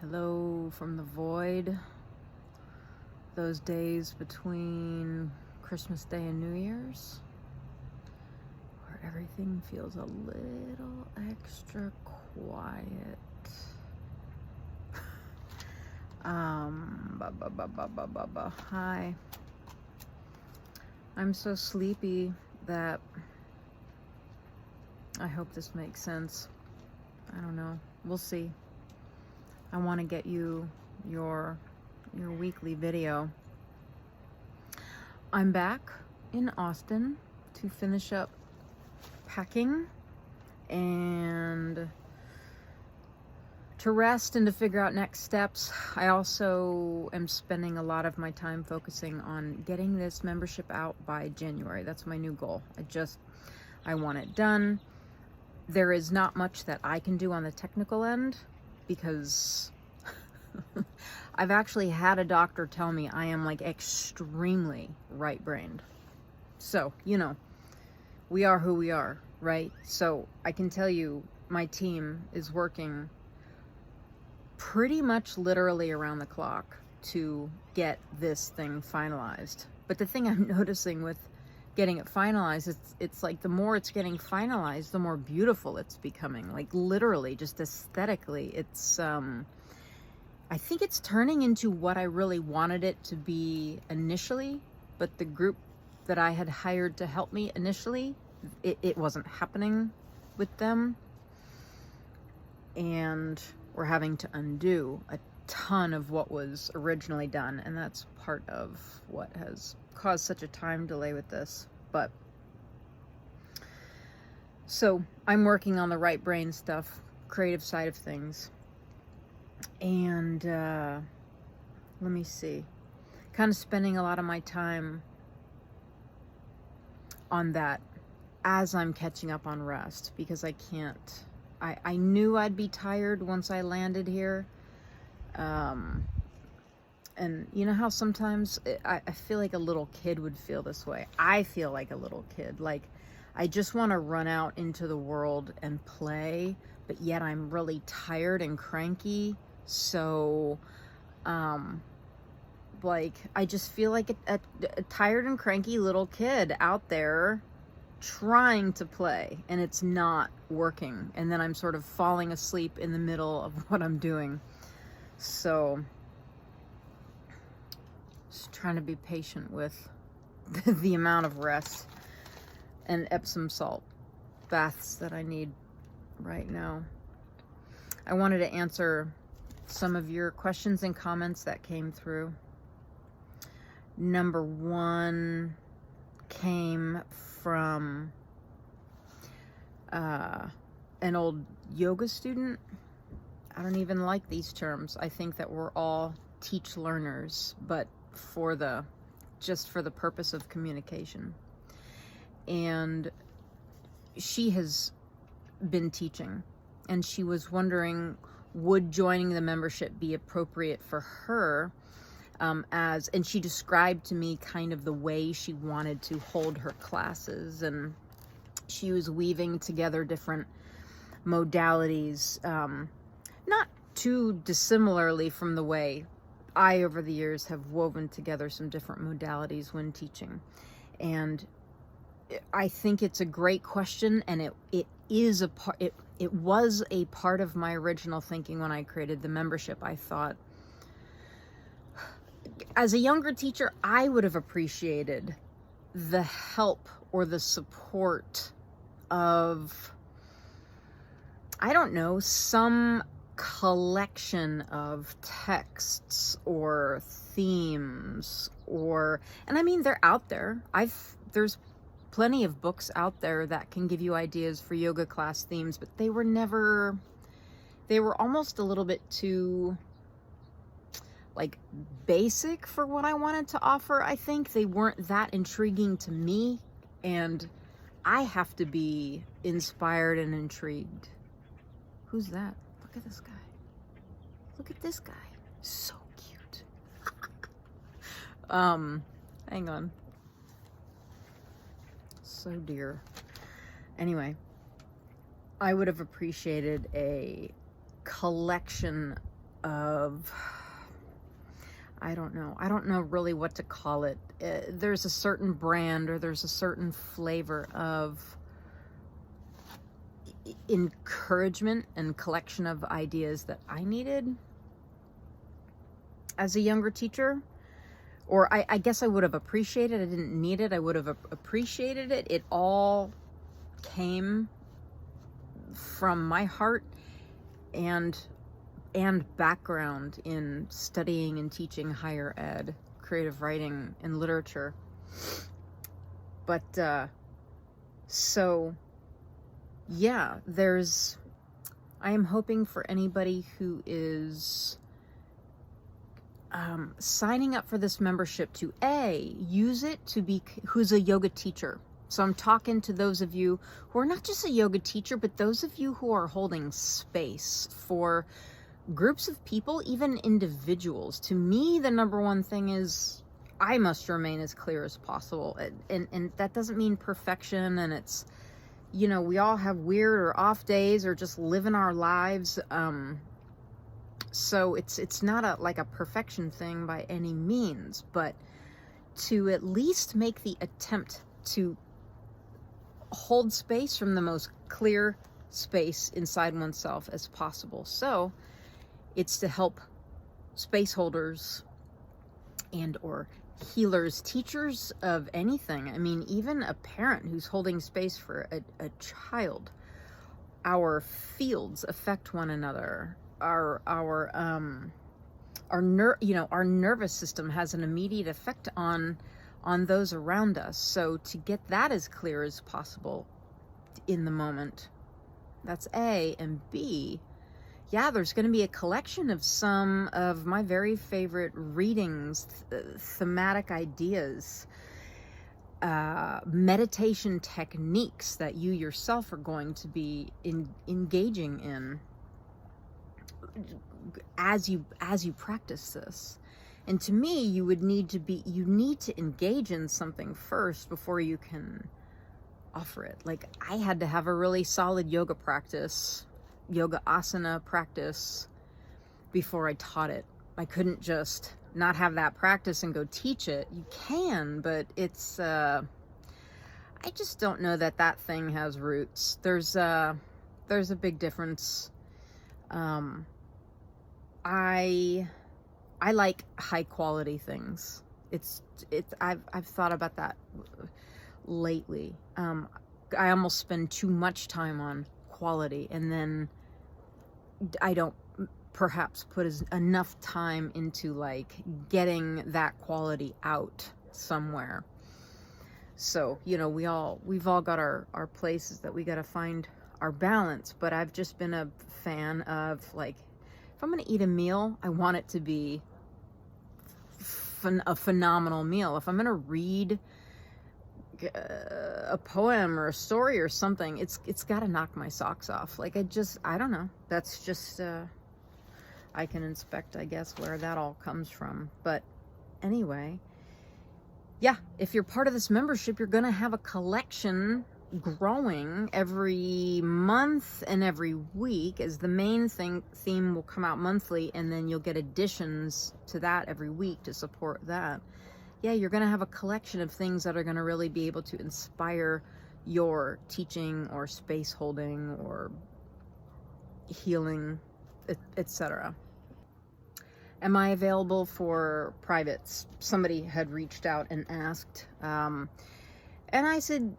Hello from the void. Those days between Christmas Day and New Year's, where everything feels a little extra quiet. Hi. I'm so sleepy that I hope this makes sense. I don't know. We'll see. I want to get you your weekly video. I'm back in Austin to finish up packing and to rest and to figure out next steps. I also am spending a lot of my time focusing on getting this membership out by January. That's my new goal. I want it done. There is not much that I can do on the technical end because I've actually had a doctor tell me I am like extremely right-brained. So, you know, we are who we are, right? So I can tell you my team is working pretty much literally around the clock to get this thing finalized. But the thing I'm noticing with getting it finalized, it's like the more it's getting finalized, the more beautiful it's becoming. Like literally, just aesthetically, it's I think it's turning into what I really wanted it to be initially, but the group that I had hired to help me initially, it wasn't happening with them. And we're having to undo a ton of what was originally done, and that's part of what has caused such a time delay with this. But so I'm working on the right brain stuff, creative side of things, and let me see, kind of spending a lot of my time on that as I'm catching up on rest, because I can't. I knew I'd be tired once I landed here. And you know how sometimes I feel like a little kid would feel this way. I feel like a little kid. Like I just want to run out into the world and play, but yet I'm really tired and cranky. So, like I just feel like a tired and cranky little kid out there trying to play, and it's not working, and then I'm sort of falling asleep in the middle of what I'm doing. So just trying to be patient with the amount of rest and Epsom salt baths that I need right now. I wanted to answer some of your questions and comments that came through. Number one came from an old yoga student. I don't even like these terms. I think that we're all teach learners, but just for the purpose of communication. And she has been teaching, and she was wondering, would joining the membership be appropriate for her? And she described to me kind of the way she wanted to hold her classes, and she was weaving together different modalities, not too dissimilarly from the way I, over the years, have woven together some different modalities when teaching. And I think it's a great question, and it was a part of my original thinking when I created the membership. I thought, as a younger teacher, I would have appreciated the help or the support of, I don't know, some collection of texts or themes, and I mean, they're out there. There's plenty of books out there that can give you ideas for yoga class themes, but they were almost a little bit too like basic for what I wanted to offer. I think they weren't that intriguing to me, and I have to be inspired and intrigued. Who's that? Look at this guy. Look at this guy. So cute. Hang on. So dear. Anyway, I would have appreciated a collection of, I don't know really what to call it. There's a certain brand, or there's a certain flavor of encouragement and collection of ideas that I needed as a younger teacher. Or I guess I would have appreciated it. I didn't need it. I would have appreciated it. It all came from my heart and background in studying and teaching higher ed, creative writing, and literature. But so yeah, I am hoping for anybody who is signing up for this membership to use it to be, who's a yoga teacher. So I'm talking to those of you who are not just a yoga teacher, but those of you who are holding space for groups of people, even individuals. To me, the number one thing is I must remain as clear as possible. And that doesn't mean perfection. And it's, we all have weird or off days or just living our lives. So it's not a perfection thing by any means, but to at least make the attempt to hold space from the most clear space inside oneself as possible. So it's to help space holders and or healers, teachers of anything. I mean, even a parent who's holding space for a child. Our fields affect one another. Our nervous system has an immediate effect on those around us. So to get that as clear as possible in the moment, that's A. And B, yeah, there's going to be a collection of some of my very favorite readings, thematic ideas, meditation techniques that you yourself are going to be engaging in as you practice this. And to me, you need to engage in something first before you can offer it. Like, I had to have a really solid yoga asana practice before I taught it. I couldn't just not have that practice and go teach it. You can, but it's I just don't know that thing has roots. There's a big difference. I like high quality things. I've thought about that lately. I almost spend too much time on quality, and then I don't perhaps put enough time into getting that quality out somewhere. So, we've all got our places that we got to find our balance, but I've just been a fan of if I'm going to eat a meal, I want it to be a phenomenal meal. If I'm going to read a poem or a story or something, it's got to knock my socks off. I don't know. That's just, I can inspect, I guess, where that all comes from. But anyway, yeah, if you're part of this membership, you're going to have a collection growing every month and every week, as the main theme will come out monthly, and then you'll get additions to that every week to support that. Yeah, you're going to have a collection of things that are going to really be able to inspire your teaching or space holding or healing, etc. Am I available for privates? Somebody had reached out and asked, and I said,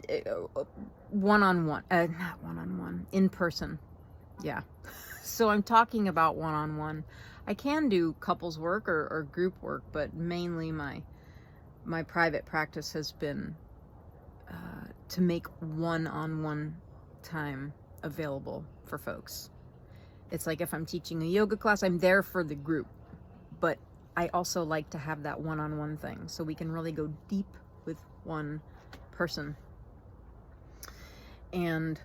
one-on-one, not one-on-one, in person. Yeah. So I'm talking about one-on-one. I can do couples work or group work, but mainly my private practice has been to make one-on-one time available for folks. It's like if I'm teaching a yoga class, I'm there for the group, but I also like to have that one-on-one thing so we can really go deep with one person. And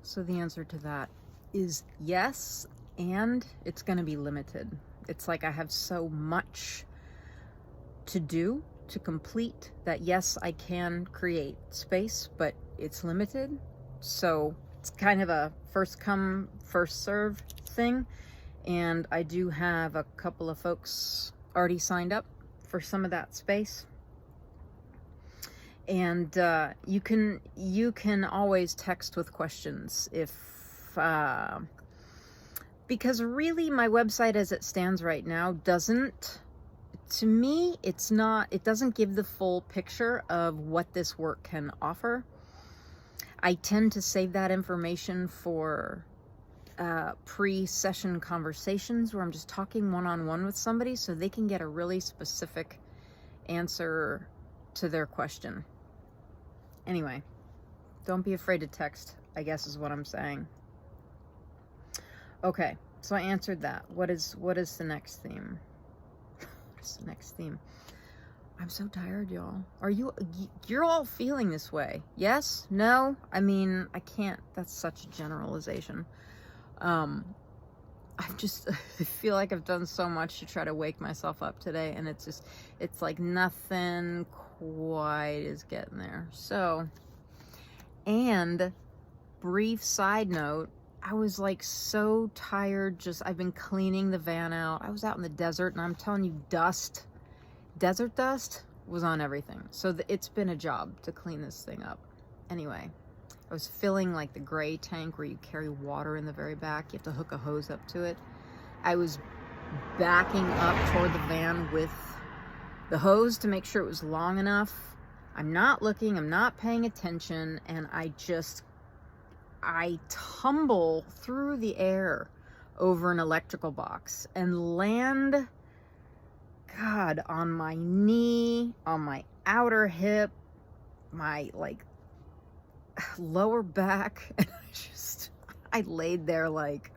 so the answer to that is yes, and it's going to be limited. It's like I have so much to do to complete that. Yes, I can create space, but it's limited. So it's kind of a first come, first serve thing. And I do have a couple of folks already signed up for some of that space. And you can always text with questions if because really my website as it stands right now doesn't, to me, it doesn't give the full picture of what this work can offer. I tend to save that information for pre-session conversations where I'm just talking one-on-one with somebody so they can get a really specific answer to their question. Anyway, don't be afraid to text, I guess is what I'm saying. Okay, so I answered that. What is the next theme? What's the next theme? I'm so tired, y'all. You're all feeling this way? Yes? No? I mean, I can't, that's such a generalization. I feel like I've done so much to try to wake myself up today, and it's like nothing quite is getting there. So, and brief side note, I was like so tired. I've been cleaning the van out. I was out in the desert, and I'm telling you, desert dust was on everything. So it's been a job to clean this thing up. Anyway, I was filling like the gray tank where you carry water in the very back. You have to hook a hose up to it. I was backing up toward the van with the hose to make sure it was long enough. I'm not looking, I'm not paying attention, and I tumble through the air over an electrical box and land, God, on my knee, on my outer hip, my like lower back, and I laid there like,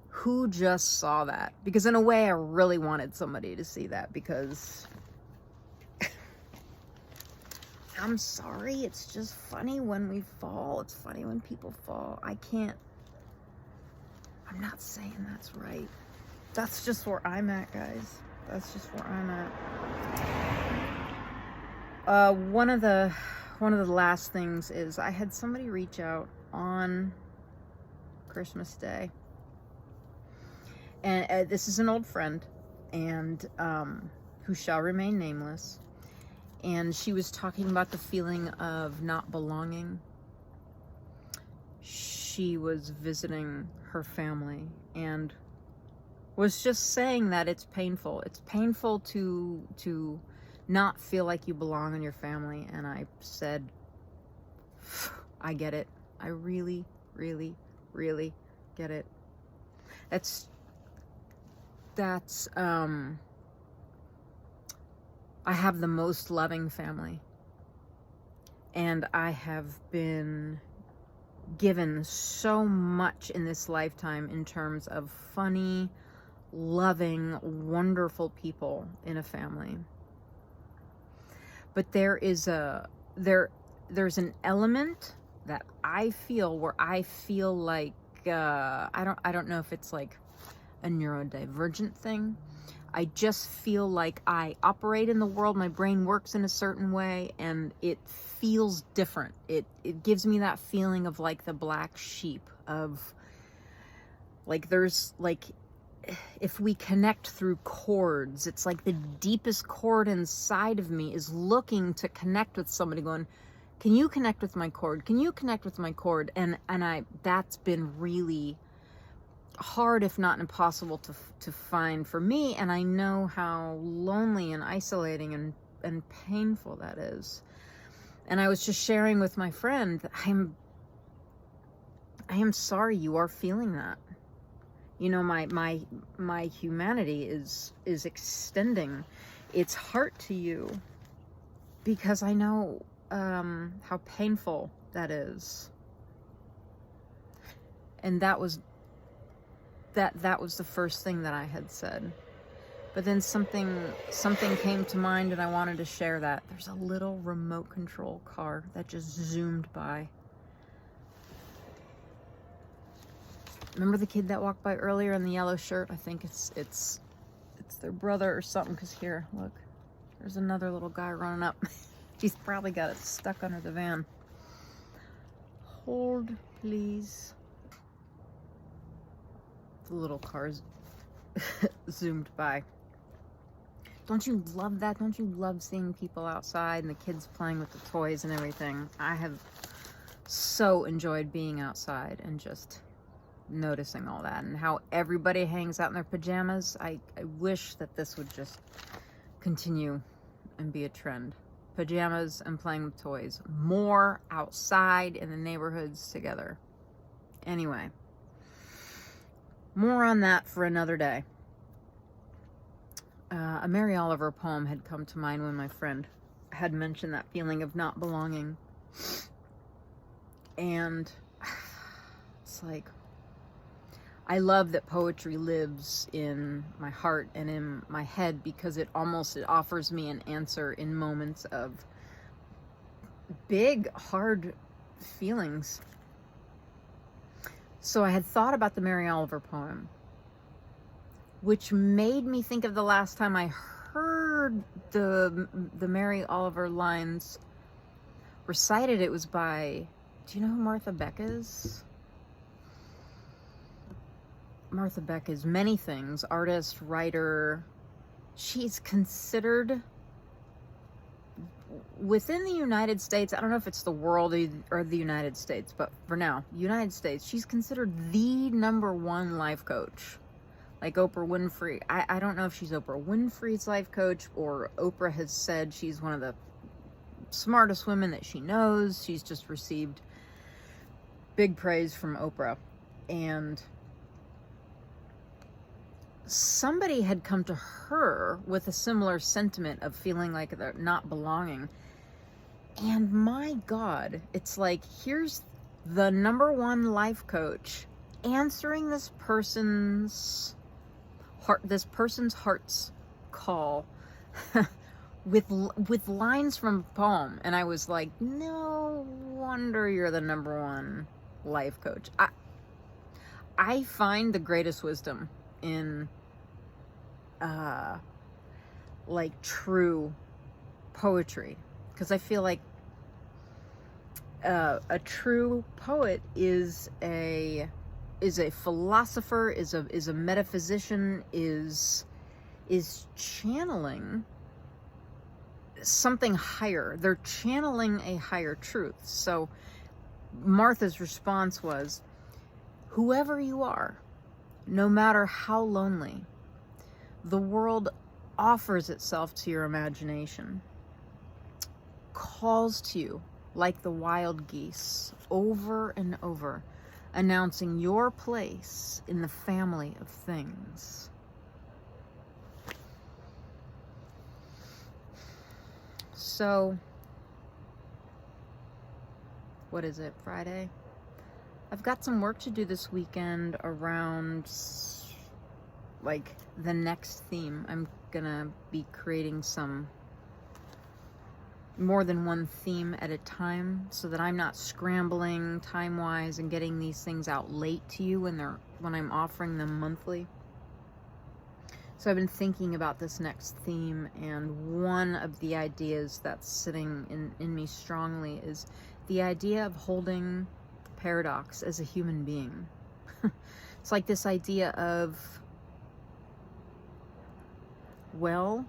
who just saw that? Because in a way I really wanted somebody to see that, because I'm sorry, it's just funny when we fall. It's funny when people fall. I'm not saying that's right. That's just where I'm at, guys. That's just where I'm at. One of the last things is I had somebody reach out on Christmas Day. And this is an old friend, and who shall remain nameless. And she was talking about the feeling of not belonging. She was visiting her family and was just saying that it's painful. It's painful to not feel like you belong in your family. And I said, I get it. I really, really, really get it. I have the most loving family, and I have been given so much in this lifetime in terms of funny, loving, wonderful people in a family. But there's an element that I feel where I feel like I don't know if it's like a neurodivergent thing. I just feel like I operate in the world, my brain works in a certain way, and it feels different. It gives me that feeling of like the black sheep, of like there's like, if we connect through chords, it's like the deepest chord inside of me is looking to connect with somebody, going, can you connect with my chord? Can you connect with my chord? And that's been really hard, if not impossible, to find for me. And I know how lonely and isolating and painful that is. And I was just sharing with my friend, I am sorry you are feeling that. You know, my humanity is extending its heart to you, because I know how painful that is. And that was the first thing that I had said. But then something came to mind, and I wanted to share that. There's a little remote control car that just zoomed by. Remember the kid that walked by earlier in the yellow shirt? I think it's their brother or something, because here, look, there's another little guy running up. He's probably got it stuck under the van. Hold, please. The little cars zoomed by. Don't you love that? Don't you love seeing people outside and the kids playing with the toys and everything? I have so enjoyed being outside and just noticing all that, and how everybody hangs out in their pajamas. I wish that this would just continue and be a trend. Pajamas and playing with toys. More outside in the neighborhoods together. Anyway, more on that for another day. A Mary Oliver poem had come to mind when my friend had mentioned that feeling of not belonging. And it's like, I love that poetry lives in my heart and in my head, because it offers me an answer in moments of big, hard feelings. So I had thought about the Mary Oliver poem, which made me think of the last time I heard the Mary Oliver lines recited. It was by, do you know who Martha Beck is? Martha Beck is many things: artist, writer. She's considered, within the United States, I don't know if it's the world or the United States, but for now, United States, she's considered the #1 life coach. Like Oprah Winfrey. I don't know if she's Oprah Winfrey's life coach, or Oprah has said she's one of the smartest women that she knows. She's just received big praise from Oprah. And somebody had come to her with a similar sentiment of feeling like they're not belonging. And my God, it's like, here's the #1 life coach answering this person's heart's call with lines from a poem. And I was like, no wonder you're the #1 life coach. I find the greatest wisdom in like true poetry, because I feel like a true poet is a philosopher, is a metaphysician, is channeling something higher. They're channeling a higher truth. So Martha's response was, whoever you are, no matter how lonely, the world offers itself to your imagination, calls to you like the wild geese, over and over, announcing your place in the family of things. So, what is it, Friday? I've got some work to do this weekend around like the next theme. I'm gonna be creating some more than one theme at a time, so that I'm not scrambling time-wise and getting these things out late to you when I'm offering them monthly. So I've been thinking about this next theme, and one of the ideas that's sitting in me strongly is the idea of holding paradox as a human being. It's like this idea of, well,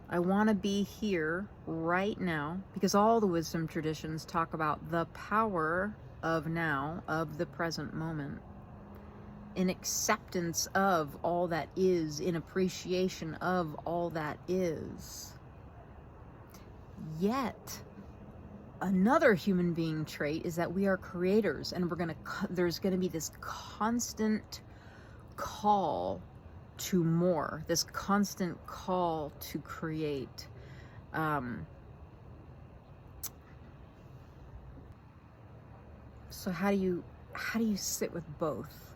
I want to be here right now, because all the wisdom traditions talk about the power of now, of the present moment, in acceptance of all that is, in appreciation of all that is. Yet, another human being trait is that we are creators, and there's going to be this constant call to more, this constant call to create. So how do you sit with both?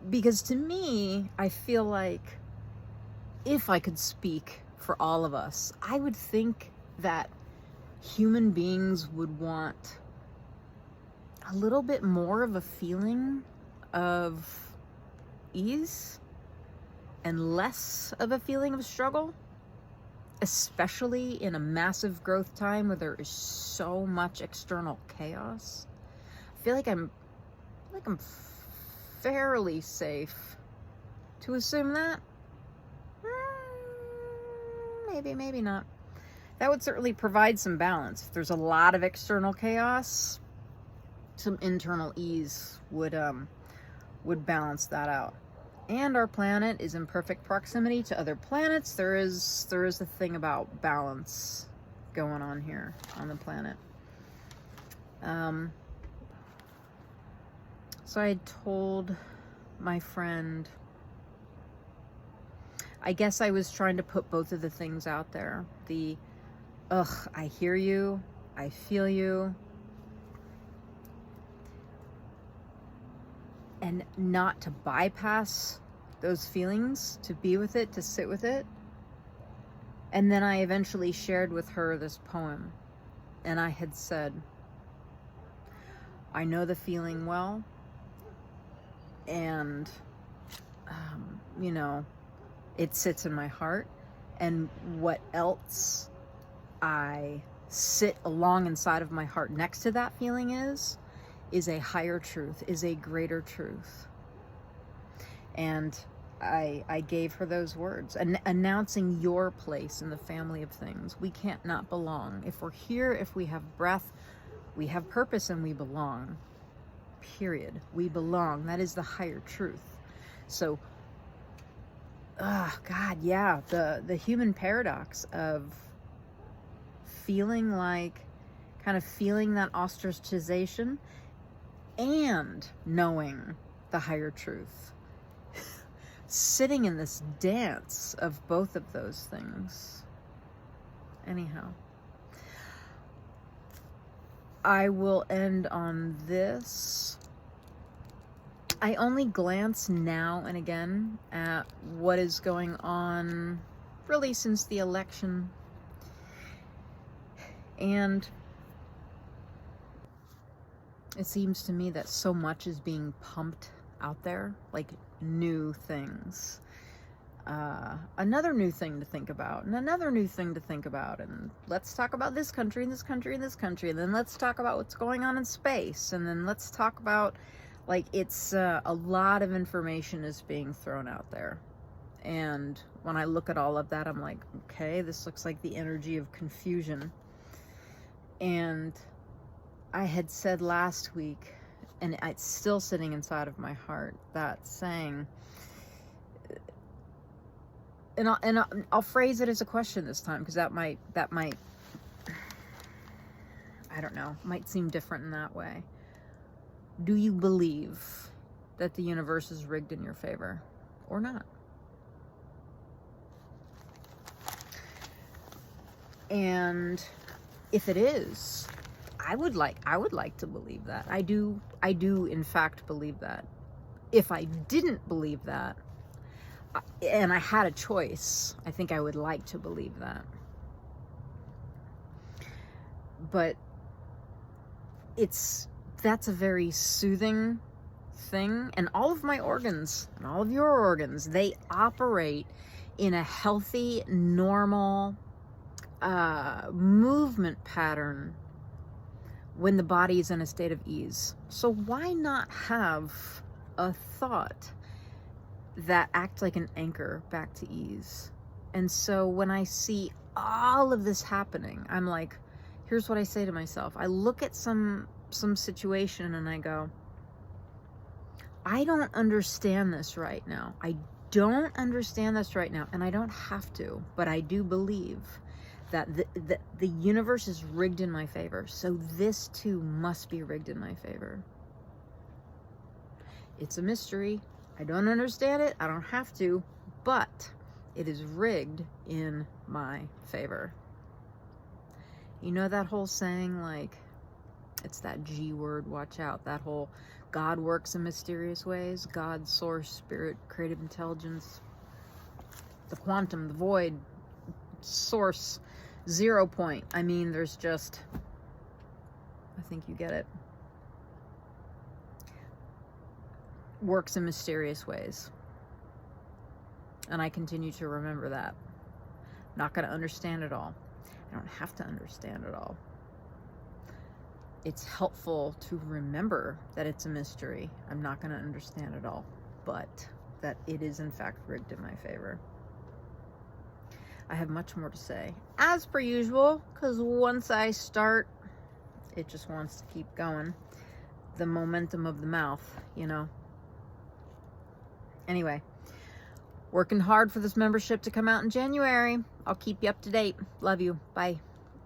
Because to me, I feel like if I could speak for all of us, I would think that human beings would want a little bit more of a feeling of ease and less of a feeling of struggle, especially in a massive growth time where there is so much external chaos. I feel like I'm fairly safe to assume that. Maybe, maybe not. That would certainly provide some balance. If there's a lot of external chaos, some internal ease would balance that out. And our planet is in perfect proximity to other planets. There is a thing about balance going on here on the planet. So I told my friend, I guess I was trying to put both of the things out there. I hear you, I feel you, and not to bypass those feelings, to be with it, to sit with it. And then I eventually shared with her this poem, and I had said, I know the feeling well, and it sits in my heart, and what else I sit along inside of my heart next to that feeling is a higher truth, is a greater truth. And I gave her those words, and announcing your place in the family of things. We can't not belong. If we're here, if we have breath, we have purpose, and we belong. Period. We belong. That is the higher truth. So, God, yeah, the human paradox of feeling that ostracization and knowing the higher truth. Sitting in this dance of both of those things. Anyhow, I will end on this. I only glance now and again at what is going on really since the election. And it seems to me that so much is being pumped out there, like new things. Another new thing to think about, and another new thing to think about, and let's talk about this country and this country and this country, and then let's talk about what's going on in space, and then let's talk about, it's a lot of information is being thrown out there. And when I look at all of that, I'm like, okay, this looks like the energy of confusion. And I had said last week, and it's still sitting inside of my heart, that saying, and I'll phrase it as a question this time, because that might, I don't know, might seem different in that way. Do you believe that the universe is rigged in your favor or not? And if it is, I would like to believe that. I do in fact believe that. If I didn't believe that, and I had a choice, I think I would like to believe that. But that's a very soothing thing, and all of my organs and all of your organs, they operate in a healthy, normal movement pattern when the body is in a state of ease. So why not have a thought that acts like an anchor back to ease? And so when I see all of this happening, I'm like, here's what I say to myself. I look at some situation and I go, I don't understand this right now. I don't understand this right now, and I don't have to, but I do believe that the universe is rigged in my favor. So this too must be rigged in my favor. It's a mystery. I don't understand it. I don't have to, but it is rigged in my favor. You know that whole saying, it's that G word, watch out. That whole God works in mysterious ways. God, source, spirit, creative intelligence, the quantum, the void, source, 0 point. I mean, there's just, I think you get it. Works in mysterious ways. And I continue to remember that. Not going to understand it all. I don't have to understand it all. it's helpful to remember that it's a mystery. I'm not going to understand it all, but that it is in fact rigged in my favor. I have much more to say, as per usual, because once I start, it just wants to keep going. The momentum of the mouth, you know. Anyway, working hard for this membership to come out in January. I'll keep you up to date. Love you. Bye.